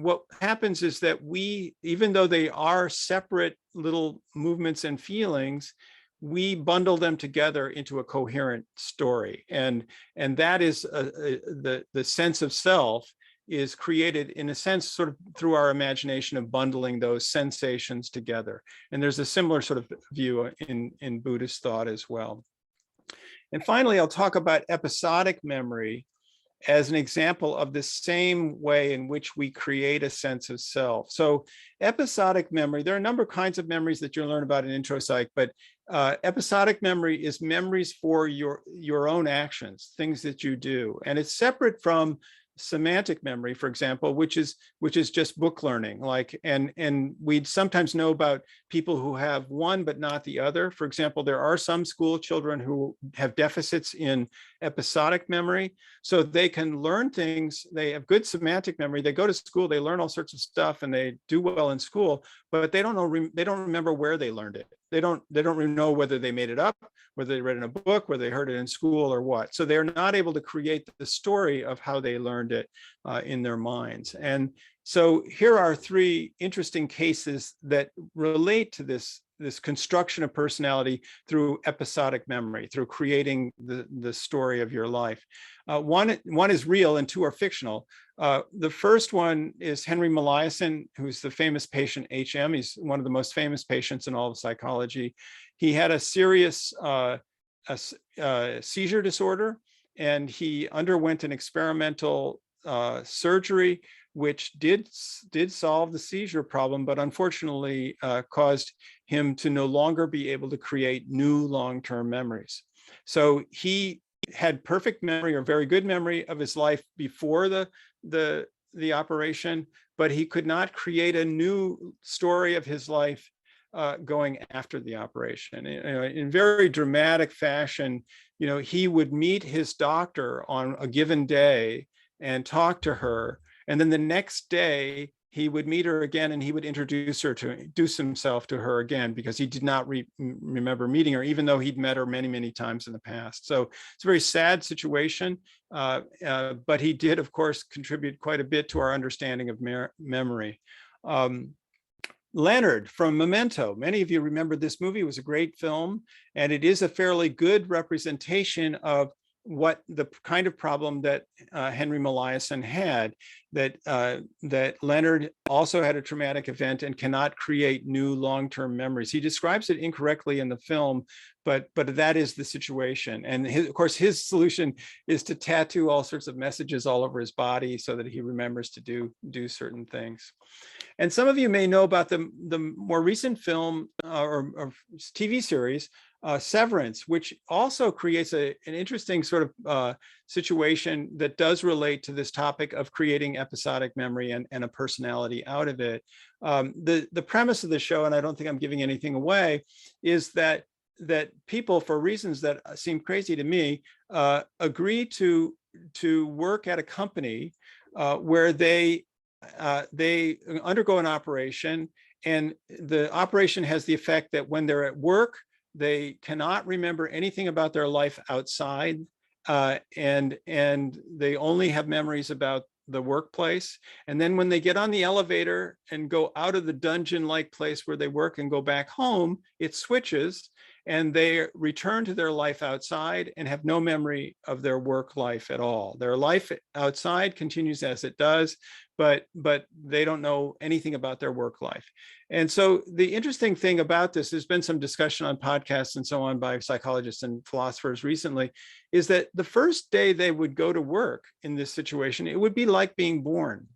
what happens is that we, even though they are separate little movements and feelings, we bundle them together into a coherent story. And that is the sense of self is created in a sense sort of through our imagination of bundling those sensations together. And there's a similar sort of view in Buddhist thought as well. And finally, I'll talk about episodic memory as an example of the same way in which we create a sense of self. So episodic memory, there are a number of kinds of memories that you'll learn about in intro psych, but episodic memory is memories for your own actions, things that you do. And it's separate from semantic memory, for example, which is just book learning. Like, and we'd sometimes know about people who have one but not the other. For example, there are some school children who have deficits in episodic memory, so they can learn things. They have good semantic memory. They go to school, they learn all sorts of stuff, and they do well in school, but they don't know. They don't remember where they learned it. They don't know whether they made it up, whether they read it in a book, whether they heard it in school or what. So they're not able to create the story of how they learned it in their minds. And so here are three interesting cases that relate to this construction of personality through episodic memory, through creating the story of your life. One is real and two are fictional. The first one is Henry Molaison, who's the famous patient HM. He's one of the most famous patients in all of psychology. He had a serious seizure disorder, and he underwent an experimental surgery, which did solve the seizure problem, but unfortunately caused him to no longer be able to create new long-term memories. So he had perfect memory or very good memory of his life before the operation, but he could not create a new story of his life going after the operation. In very dramatic fashion, he would meet his doctor on a given day and talk to her. And then the next day he would meet her again and he would introduce himself to her again, because he did not remember meeting her, even though he'd met her many, many times in the past. So it's a very sad situation, but he did, of course, contribute quite a bit to our understanding of memory. Leonard from Memento. Many of you remember this movie. It was a great film, and it is a fairly good representation of what the kind of problem that Henry Molaison had, that Leonard also had a traumatic event and cannot create new long-term memories. He describes it incorrectly in the film, but that is the situation. And of course, his solution is to tattoo all sorts of messages all over his body so that he remembers to do certain things. And some of you may know about the more recent film or TV series, Severance, which also creates an interesting sort of situation that does relate to this topic of creating episodic memory and a personality out of it. The premise of the show, and I don't think I'm giving anything away, is that people, for reasons that seem crazy to me, agree to work at a company where they undergo an operation, and the operation has the effect that when they're at work, they cannot remember anything about their life outside, and they only have memories about the workplace. And then when they get on the elevator and go out of the dungeon-like place where they work and go back home, it switches, and they return to their life outside and have no memory of their work life at all. Their life outside continues as it does, but they don't know anything about their work life. And so the interesting thing about this, there's been some discussion on podcasts and so on by psychologists and philosophers recently, is that the first day they would go to work in this situation, it would be like being born,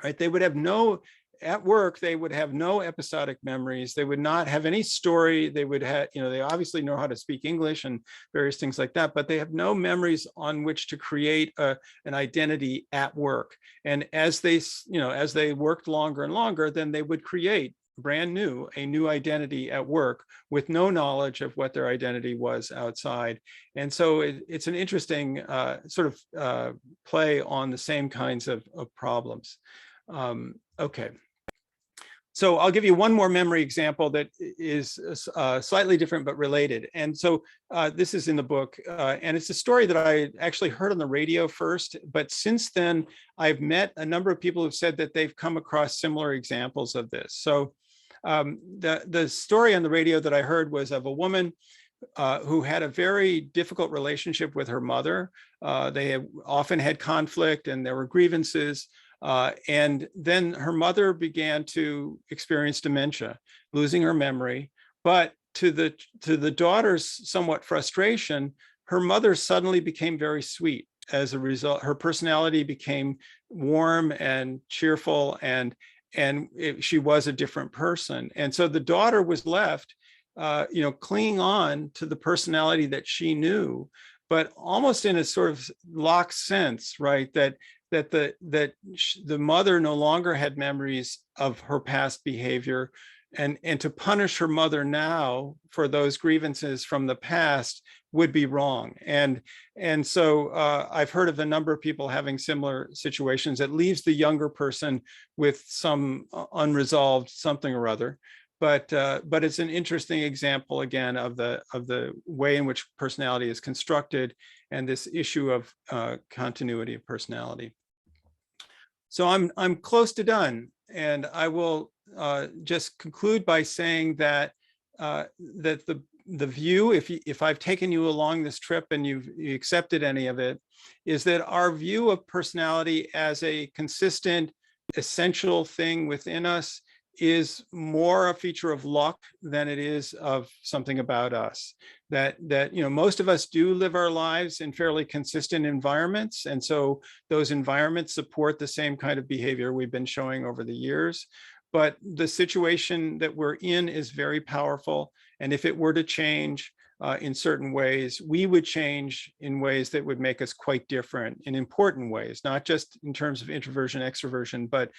right? They would have no, at work, they would have no episodic memories. They would not have any story. They would have, they obviously know how to speak English and various things like that, but they have no memories on which to create an identity at work. And as they worked longer and longer, then they would create a new identity at work with no knowledge of what their identity was outside. And so it's an interesting sort of play on the same kinds of problems. Okay. So I'll give you one more memory example that is slightly different but related. And so this is in the book, and it's a story that I actually heard on the radio first, but since then I've met a number of people who've said that they've come across similar examples of this. So the story on the radio that I heard was of a woman who had a very difficult relationship with her mother. They often had conflict and there were grievances. And then her mother began to experience dementia, losing her memory. But to the daughter's somewhat frustration, her mother suddenly became very sweet. As a result, her personality became warm and cheerful, and she was a different person. And so the daughter was left, clinging on to the personality that she knew, but almost in a sort of locked sense, right? That the mother no longer had memories of her past behavior, and to punish her mother now for those grievances from the past would be wrong. And so I've heard of a number of people having similar situations. It leaves the younger person with some unresolved something or other. But it's an interesting example again of the way in which personality is constructed and this issue of continuity of personality. So I'm close to done, and I will just conclude by saying that that the view, if I've taken you along this trip and you accepted any of it, is that our view of personality as a consistent, essential thing within us is more a feature of luck than it is of something about us. That most of us do live our lives in fairly consistent environments, and so those environments support the same kind of behavior we've been showing over the years. But the situation that we're in is very powerful, and if it were to change in certain ways, we would change in ways that would make us quite different in important ways, not just in terms of introversion, extroversion, but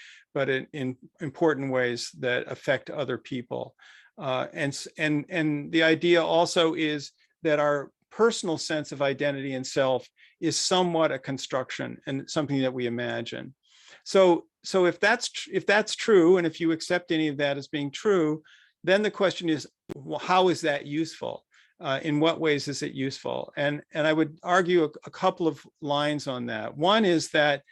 in important ways that affect other people. And the idea also is that our personal sense of identity and self is somewhat a construction and something that we imagine. So if that's true, and if you accept any of that as being true, then the question is, well, how is that useful? In what ways is it useful? And I would argue a couple of lines on that. One is that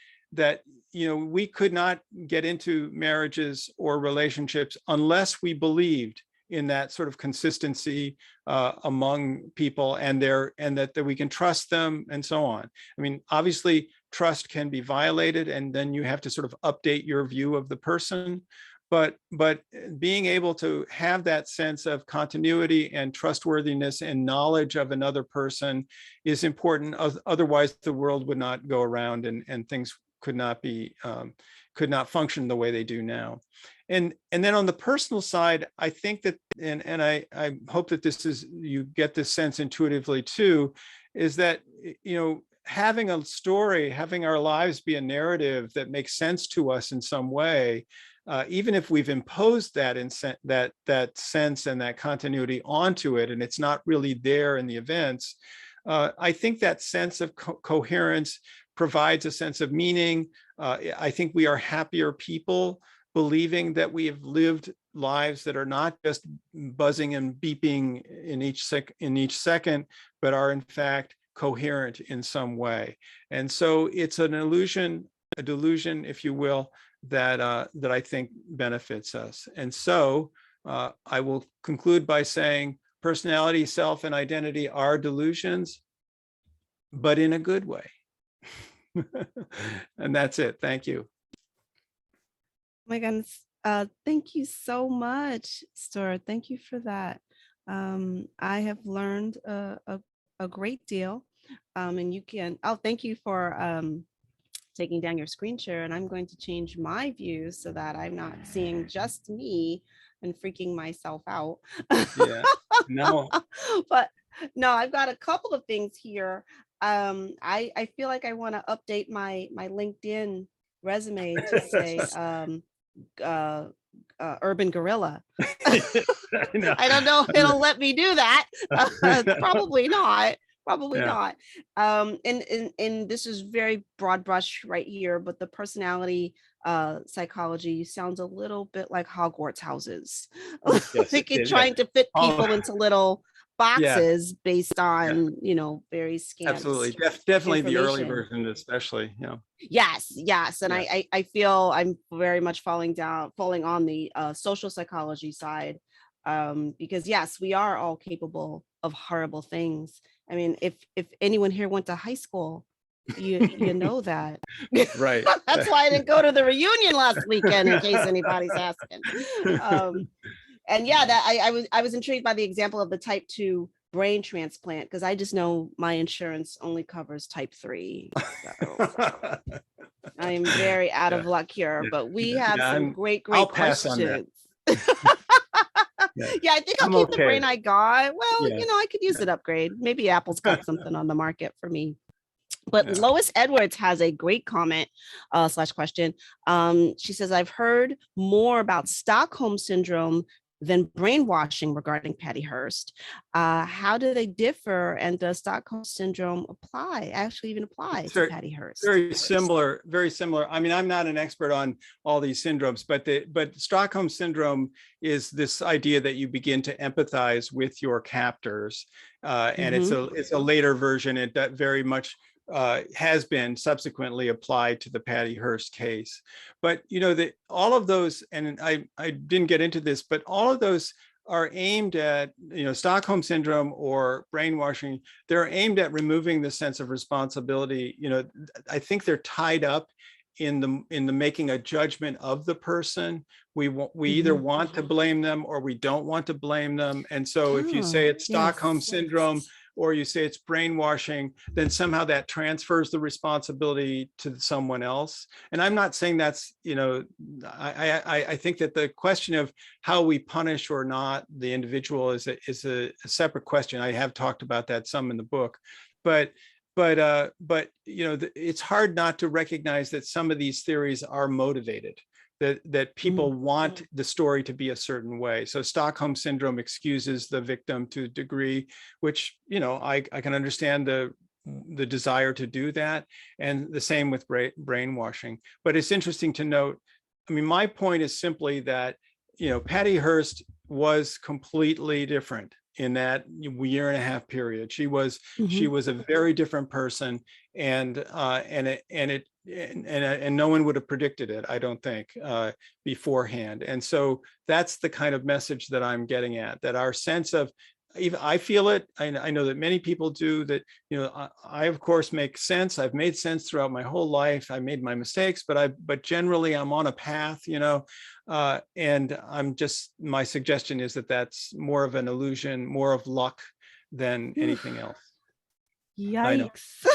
we could not get into marriages or relationships unless we believed in that sort of consistency among people, and that we can trust them and so on. I mean, obviously trust can be violated, and then you have to sort of update your view of the person. But being able to have that sense of continuity and trustworthiness and knowledge of another person is important. Otherwise, the world would not go around, and things could not function the way they do now. And then on the personal side, I think that, and I hope that you get this sense intuitively too, is that having a story, having our lives be a narrative that makes sense to us in some way. Even if we've imposed that sense and that continuity onto it, and it's not really there in the events, I think that sense of coherence provides a sense of meaning. I think we are happier people believing that we have lived lives that are not just buzzing and beeping in each second, but are in fact coherent in some way. And so it's an illusion, a delusion, if you will, that I think benefits us. And so I will conclude by saying, personality, self, and identity are delusions, but in a good way. And that's it. Thank you. My goodness. Thank you so much, Stuart. Thank you for that. I have learned a great deal. And you can, oh, thank you for taking down your screen share. And I'm going to change my view so that I'm not seeing just me and freaking myself out. Yeah, no. But no, I've got a couple of things here. I feel like I want to update my LinkedIn resume to say urban gorilla. I don't know if it'll let me do that. Probably not. Probably not. And this is very broad brush right here, but the personality psychology sounds a little bit like Hogwarts houses. Yes, Like you're trying to fit people into little boxes based on, you know, very scant. Absolutely. Definitely the early version, especially, you know. Yes. And I feel I'm very much falling on the social psychology side, because yes, we are all capable of horrible things. I mean, if anyone here went to high school, you know that. Right. That's why I didn't go to the reunion last weekend, in case anybody's asking. And yeah, that I was intrigued by the example of the type 2 brain transplant, because I just know my insurance only covers type 3. So I am very out of luck here, but we have some great I'll pass questions. on that. Yeah, I think I'll keep the brain I got. Well, you know, I could use an upgrade. Maybe Apple's got something on the market for me. But Lois Edwards has a great comment / question. She says, I've heard more about Stockholm syndrome than brainwashing regarding Patty Hearst. How do they differ? And does Stockholm syndrome actually even apply to Patty Hearst? Very similar, very similar. I mean, I'm not an expert on all these syndromes, but Stockholm syndrome is this idea that you begin to empathize with your captors. And it's a later version. It very much has been subsequently applied to the Patty Hearst case. But, you know, all of those, and I didn't get into this, but all of those are aimed at, you know, Stockholm syndrome or brainwashing. They're aimed at removing the sense of responsibility. You know, I think they're tied up in the making a judgment of the person. We either want to blame them or we don't want to blame them. And so if you say it's Stockholm syndrome, or you say it's brainwashing, then somehow that transfers the responsibility to someone else. And I'm not saying that's, you know, I think that the question of how we punish or not the individual is a separate question. I have talked about that some in the book, but you know, it's hard not to recognize that some of these theories are motivated. That people want the story to be a certain way. So Stockholm syndrome excuses the victim to a degree, which, you know, I can understand the desire to do that. And the same with brainwashing. But it's interesting to note, I mean, my point is simply that, you know, Patty Hearst was completely different in that year-and-a-half period. She was a very different person, and no one would have predicted it, I don't think, beforehand. And so that's the kind of message that I'm getting at, that our sense of, even I feel it, I know that many people do, that, you know, I of course make sense. I've made sense throughout my whole life. I made my mistakes, but generally I'm on a path, you know, and my suggestion is that that's more of an illusion, more of luck than anything else. Yikes.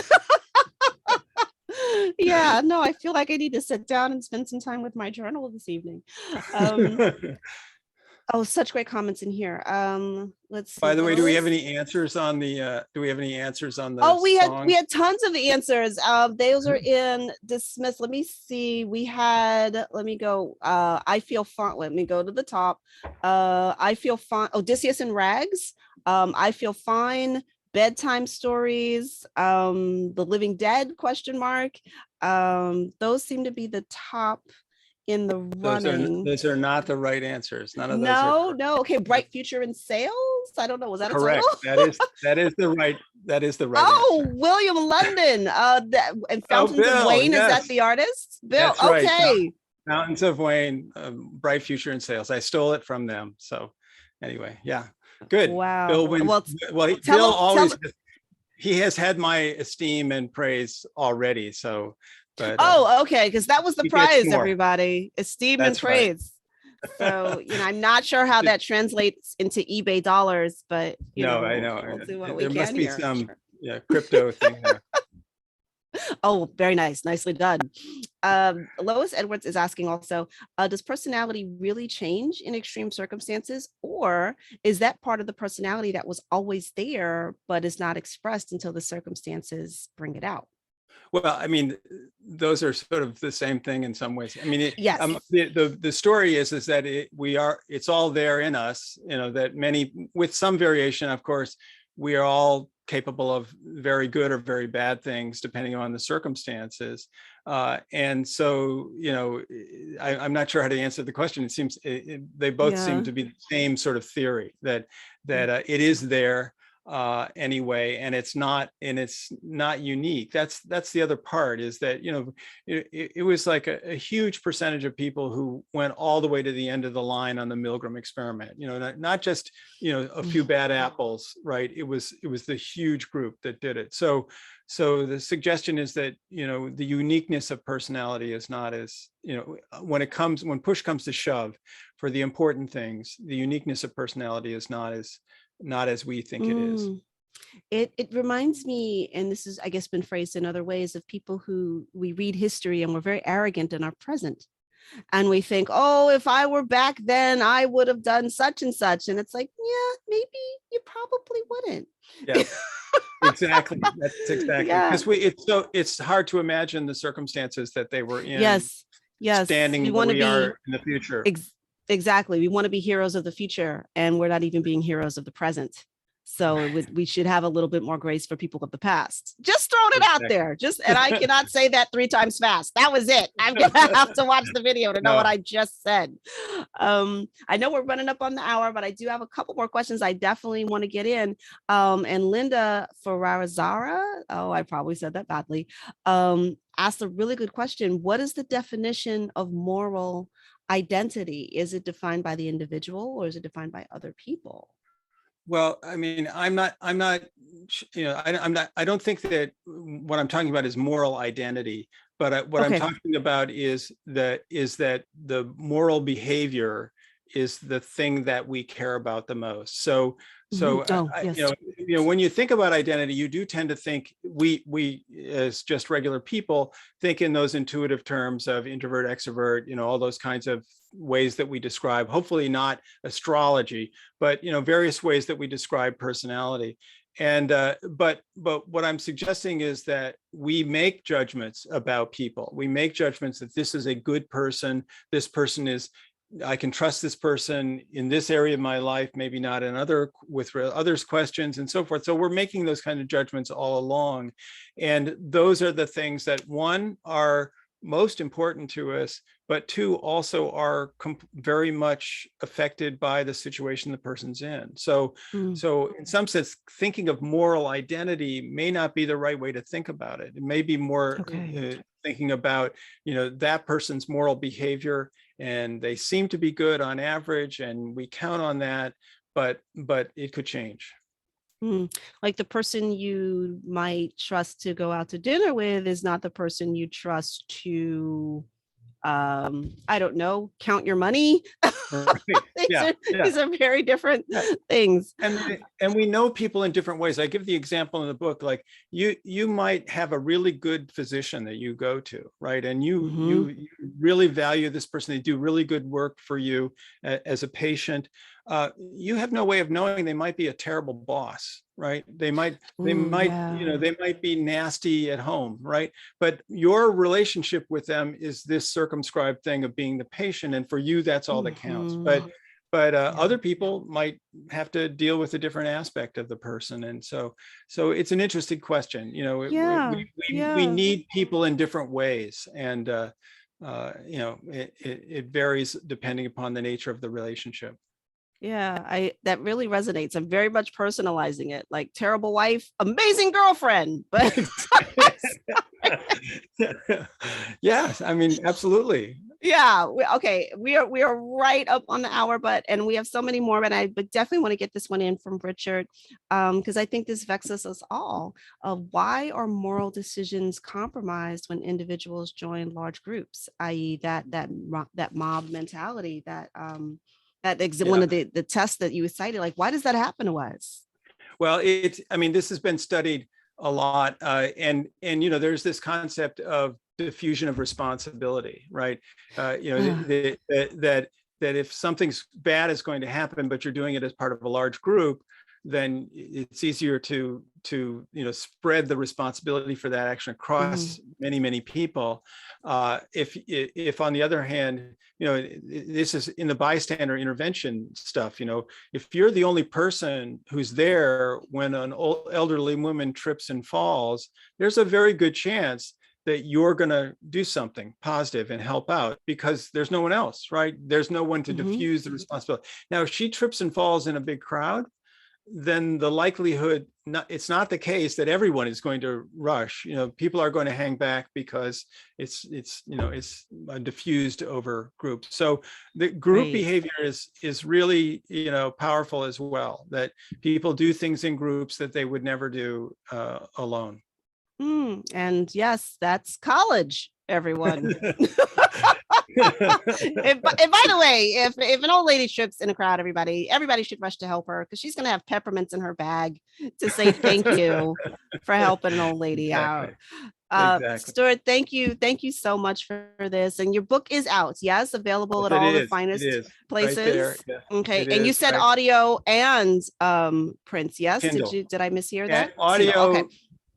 Yeah, no, I feel like I need to sit down and spend some time with my journal this evening. Oh, such great comments in here. Let's see. By the way, do we have any answers on the Oh, we had tons of answers. Those are in dismissed. Let me see. Let me go. I feel fine. Let me go to the top. I feel fine. Odysseus and Rags. I feel fine. Bedtime stories. The Living Dead ? Those seem to be the top in the running. Those are not the right answers. None of those are correct. No. Okay, Bright Future in Sales. I don't know. Was that correct? A title? that is the right. Oh, answer. William London. And Fountains of Wayne. Yes. Is that the artist? Bill. That's right. Okay. Fountains of Wayne, Bright Future in Sales. I stole it from them. So anyway, yeah. Good. Bill Wow. wins. Well, Well, tell Bill them, tell always, them. he has had my esteem and praise already. So, but Oh, okay. Because that was the he gets prize, more. everybody. Esteem and That's right. praise. So, I'm not sure how that translates into eBay dollars, but No, I know. we'll do what we There must can be here. some Sure. crypto thing there. Oh, very nice. Nicely done. Lois Edwards is asking also, does personality really change in extreme circumstances? Or is that part of the personality that was always there, but is not expressed until the circumstances bring it out? Well, I mean, those are sort of the same thing in some ways. I mean, Yes. the story is that it's all there in us, that many, with some variation, of course, we are all capable of very good or very bad things depending on the circumstances. And so, I'm not sure how to answer the question. It seems they both seem Yeah. to be the same sort of theory that it is there anyway, and it's not unique. That's the other part, is that it was like a huge percentage of people who went all the way to the end of the line on the Milgram experiment, not just a few bad apples, right? It was the huge group that did it. So the suggestion is that the uniqueness of personality is not as, when push comes to shove for the important things, the uniqueness of personality is not as we think it is. It reminds me, and this is, I guess, been phrased in other ways, of people who we read history and we're very arrogant in our present. And we think, oh, if I were back then, I would have done such and such. And it's like, yeah, maybe you probably wouldn't. Yeah, exactly. That's exactly. Yeah. Because it's hard to imagine the circumstances that they were in. Yes. Standing We where want to we be are in the future. Exactly. We want to be heroes of the future, and we're not even being heroes of the present. So we should have a little bit more grace for people of the past. Just throwing it out there. And I cannot say that 3 times fast. That was it. I'm going to have to watch the video to know what I just said. I know we're running up on the hour, but I do have a couple more questions I definitely want to get in. And Linda Ferrarizara, I probably said that badly, asked a really good question. What is the definition of moral identity? Is it defined by the individual, or is it defined by other people? Well, I mean, I don't think that what I'm talking about is moral identity, but what I'm talking about is that the moral behavior is the thing that we care about the most. So Yes. when you think about identity, you do tend to think, we as just regular people think in those intuitive terms of introvert, extrovert, all those kinds of ways that we describe, hopefully not astrology, but various ways that we describe personality. And but what I'm suggesting is that we make judgments about people. We make judgments that this is a good person. This person is, I can trust this person in this area of my life, maybe not in with others' questions and so forth. So we're making those kind of judgments all along. And those are the things that, one, are most important to us, but two, also are very much affected by the situation the person's in. So in some sense, thinking of moral identity may not be the right way to think about it. It may be more thinking about, that person's moral behavior, and they seem to be good on average, and we count on that, but it could change. Like the person you might trust to go out to dinner with is not the person you trust to, I don't know, count your money. Right. These are very different things. And we know people in different ways. I give the example in the book, like you might have a really good physician that you go to, right? And you really value this person. They do really good work for you as a patient. You have no way of knowing they might be a terrible boss, right? They might be nasty at home, right? But your relationship with them is this circumscribed thing of being the patient, and for you, that's all that counts. But other people might have to deal with a different aspect of the person, and so it's an interesting question. We need people in different ways, and it varies depending upon the nature of the relationship. Yeah, that really resonates. I'm very much personalizing it, like terrible wife, amazing girlfriend. But yes, I mean, absolutely. Yeah. Okay. We are right up on the hour, and we have so many more, but I definitely want to get this one in from Richard, because I think this vexes us all. Why are moral decisions compromised when individuals join large groups, i.e., that mob mentality, one Yeah. of the tests that you cited? Like, why does that happen to us? Well, I mean, this has been studied a lot, and there's this concept of diffusion of responsibility, right? That if something's bad is going to happen, but you're doing it as part of a large group, then it's easier to spread the responsibility for that action across many people. If on the other hand, this is in the bystander intervention stuff. If you're the only person who's there when an old elderly woman trips and falls, there's a very good chance that you're going to do something positive and help out, because there's no one else, right? There's no one to diffuse the responsibility. Now, if she trips and falls in a big crowd, then the likelihood, it's not the case that everyone is going to rush. People are going to hang back because it's diffused over groups. So the group behavior is really powerful as well, that people do things in groups that they would never do alone. And yes, that's college, everyone. And by the way, if an old lady trips in a crowd, everybody should rush to help her, because she's going to have peppermints in her bag to say thank you for helping an old lady out. Exactly. Stuart, thank you so much for this. And your book is out, yes, available at all the finest places. Right there. Yeah, okay, and you said audio and prints, yes? Kindle. Did I mishear that? Audio, okay.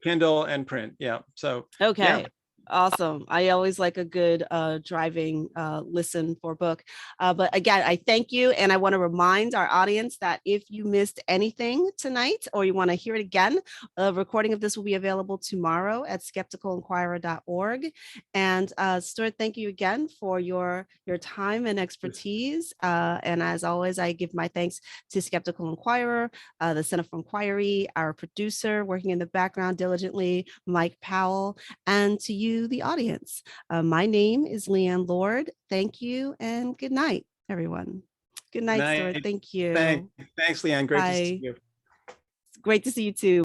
Kindle and print. Yeah. So okay. Yeah. Awesome. I always like a good driving listen for book. But again, I thank you. And I want to remind our audience that if you missed anything tonight or you want to hear it again, a recording of this will be available tomorrow at skepticalinquirer.org. And Stuart, thank you again for your time and expertise. And as always, I give my thanks to Skeptical Inquirer, the Center for Inquiry, our producer working in the background diligently, Mike Powell, and to you, the audience. My name is Leanne Lord. Thank you and good night, everyone. Good night, Stuart. Thank you. Thanks, Leanne. Great to see you. Great to see you too.